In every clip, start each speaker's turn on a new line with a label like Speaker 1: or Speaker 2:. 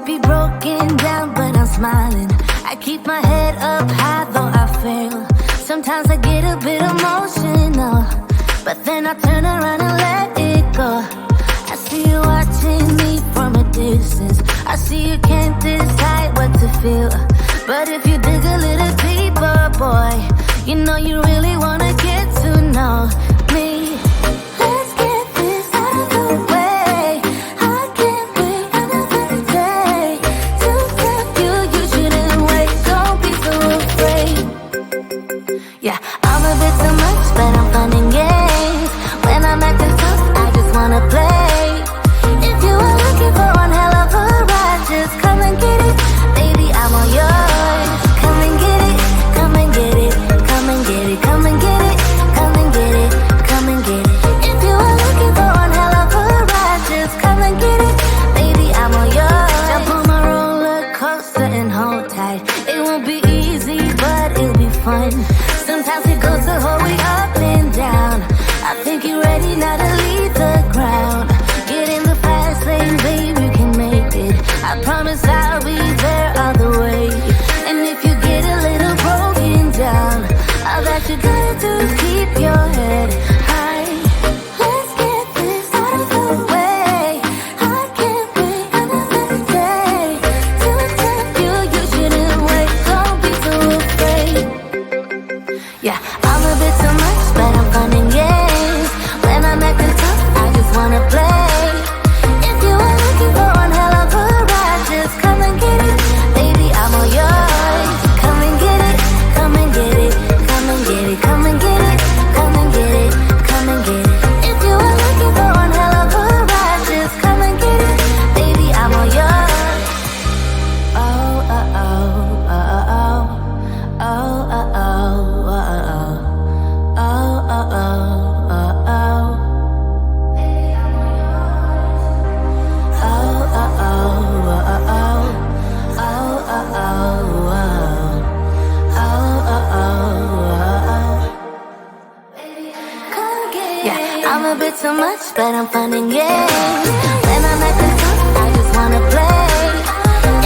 Speaker 1: be broken down, but I'm smiling. I keep my head up high, though I fail. Sometimes I get a bit emotional, but then I turn around and let it go. I see you watching me from a distance. I see you can't decide what to feel, but if you dig a little deeper, boy, you know you really wanna get to know me. Let's get this out of the way. I can't wait another day to tell you you shouldn't wait. Don't be so afraid. Yeah, I'm a bit too much, but I'm fun and games. When I'm acting tough, I just wanna play. If you are looking for one hell of a ride, just come and get it. Baby, I'm all yours. Come and get it, come and get it, come and get it, come and get it, come and get it, come and get it. If you are looking for one hell of a ride, just come and get it. Baby, I'm all yours. Jump on my roller coaster and hold tight. It won't be easy, but it'll be fun. Sometimes it goes the whole way up and down. I think you're ready now to leave the ground. Get in the fast lane, baby, you can make it. I promise I'll be there all the way. And if you get a little broken down, all that you gotta do is keep your head high. Let's get this out of the way. I can't wait another day to tell you you shouldn't wait. Don't be so afraid. Yeah, I'm a bit too much, but I'm fun and games. When I'm acting tough, I just wanna play. If you are looking for one hell of a ride, just come and get it. Baby, I'm all yours. Come and get it, come and get it, come and get it, come and get it, come and get it, come and get it. If you are looking for one hell of a ride, just come and get it. Baby, I'm all yours. Oh, oh, oh, oh, oh, oh, oh, oh, oh, oh. Oh, oh, oh, oh, oh. Baby, I'm all yours. Oh, oh, oh, oh, oh. Oh, oh, oh, oh. Oh, oh, oh, oh. Come get it. Yeah, I'm a bit too much, but I'm fun and games. When I'm acting tough, I just wanna play.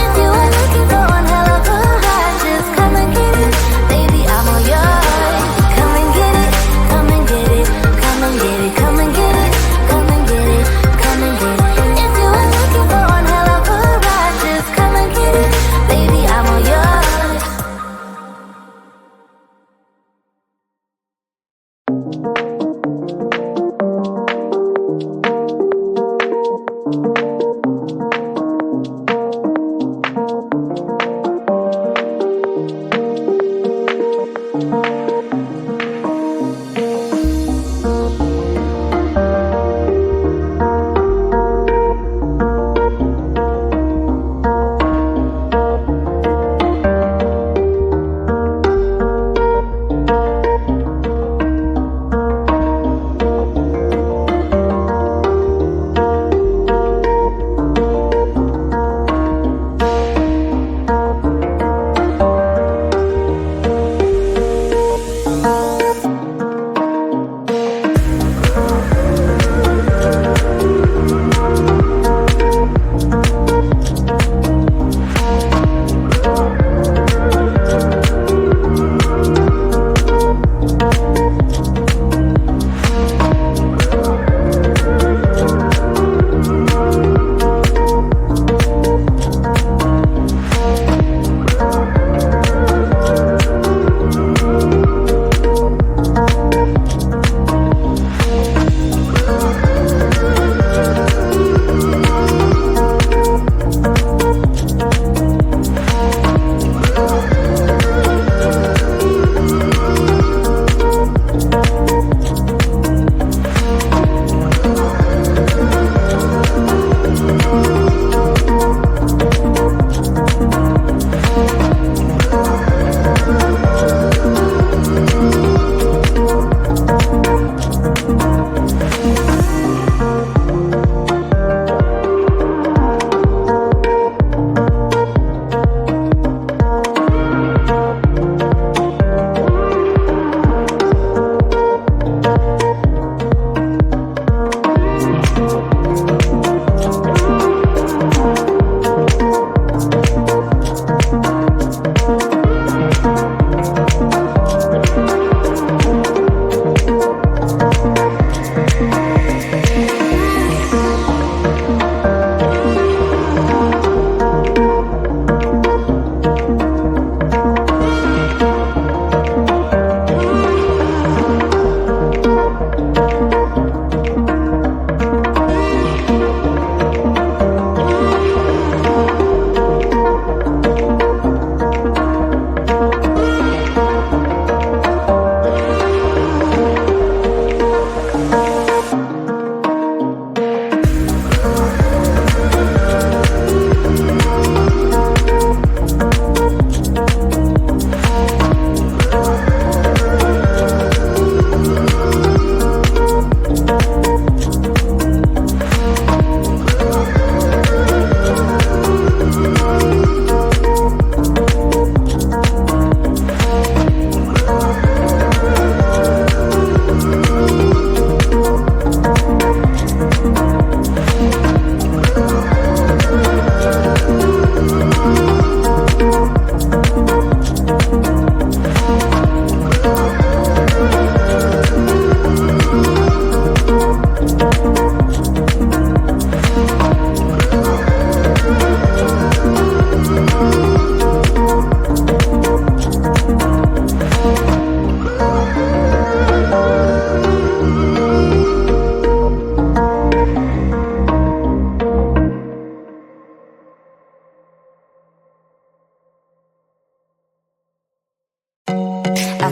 Speaker 1: If you are looking for one hell of a ride, just come and get it. Baby, I'm all yours. Come and get it, come and get it, come and get it, come and get it, come and get it, come and get it. If you are looking for one hell of a ride, just come and get it. Baby, I'm all yours.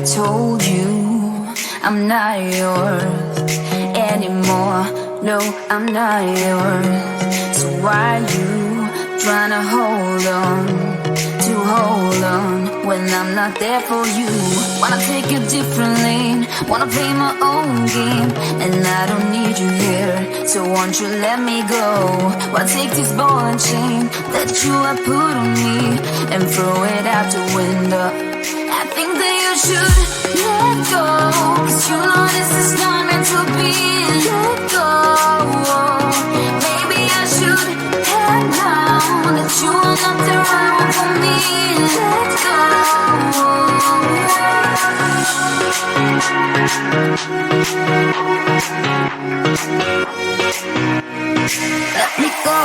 Speaker 2: told you I'm not yours anymore. No, I'm not yours. So why you tryna hold on when I'm not there for you? Wanna take a different lane, wanna play my own game, and I don't need you here. So won't you let me go? Wanna take this ball and chain that you have put on me and throw it out the window. I think that you should let go, 'cause you know this is not meant to be. Let go. Maybe I should head down that you are not the right one for me. Let go. Let me go.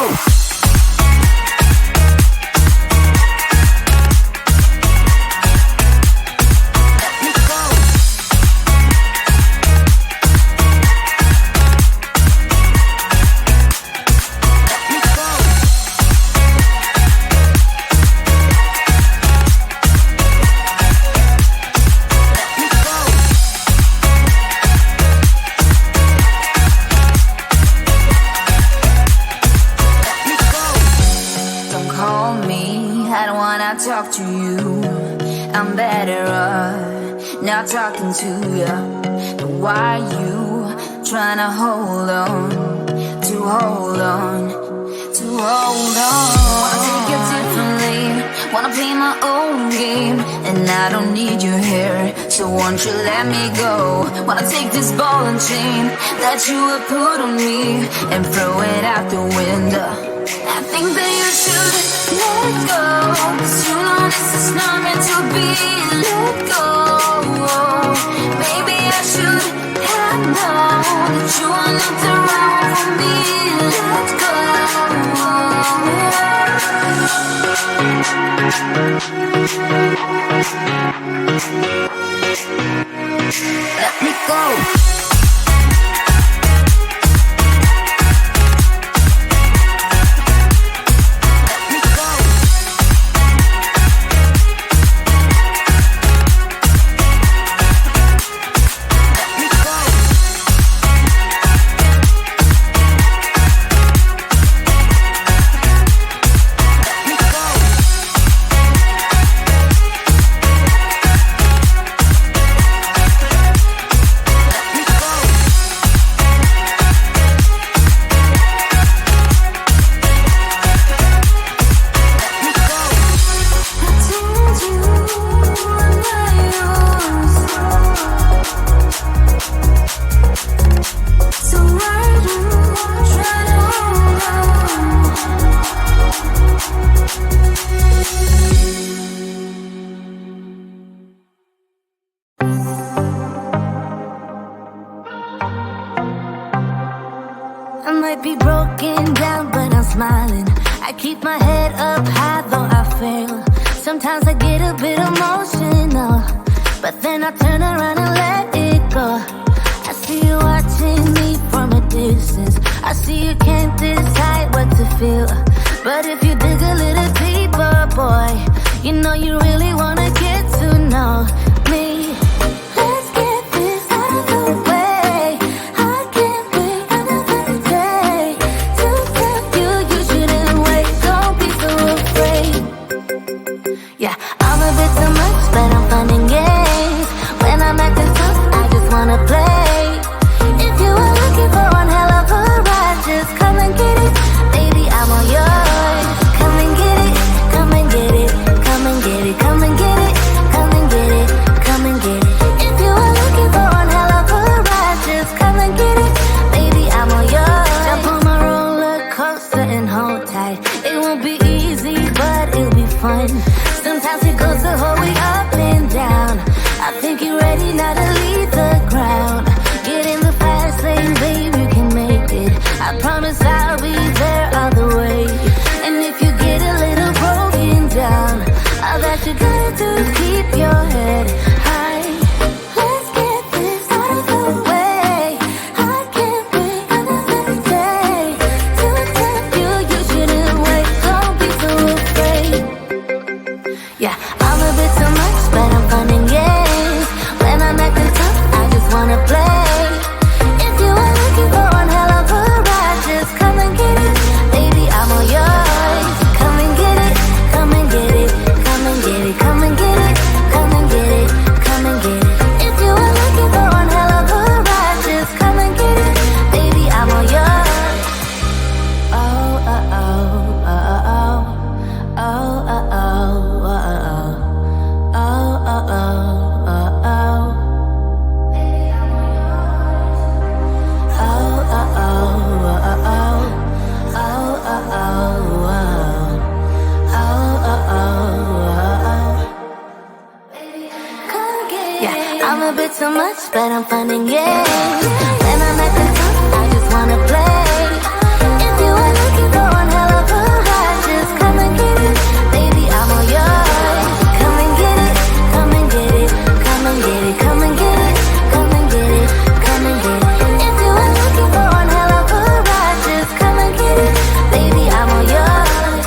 Speaker 2: Talk to you, I'm better off not talking to you. But why you tryna hold on? Wanna take a different lane, wanna play my own game, and I don't need you here. So won't you let me go? Wanna take this ball and chain that you have put on me and throw it out the window. I think that you should let go, 'cause you know this is not meant to be. Let go. Maybe I should have known that you are not the right one for me. Let go. Let me go.
Speaker 1: I might be broken down, but I'm smiling. I keep my head up high, though I fail. Sometimes I get a bit emotional, but then I turn around and let it go. I see you watching me from a distance. I see you can't decide what to feel, but if you dig a little deeper, boy, you know you really wanna get to know me. Let's get this out of the way. I can't wait another day to tell you you shouldn't wait. Don't be so afraid. Yeah, I'm a bit too much, but I'm fun and games. When I'm acting tough, I just wanna play. If you are looking for one hell of a ride, just come and get it. Baby, I'm all yours. Come and get it, come and get it, come and get it, come and get it, come and get it, come and get it. If you are looking for one hell of a ride, just come and get it. Baby, I'm all yours. Jump on my roller coaster and hold tight. It won't be easy, but it'll be fun. Sometimes it goes the whole way up and down. I think you're ready now to leave the ground. Get in the fast lane, babe, you can make it. I promise I'll be there all the way. And if you get a little broken down, all that you gotta do is keep your head high. Let's get this out of the way. I can't wait another day to tell you you shouldn't wait. Don't be so afraid. Yeah, I'm a bit a bit too much, but I'm fun and games. When I'm at the top, I just wanna play. If you are looking for one hell of a ride, just come and get it, baby, I'm all yours. Come and get it, come and get it, come and get it, come and get it, come and get it, come and get it. If you are looking for one hell of a ride, just come and get it, baby, I'm all yours.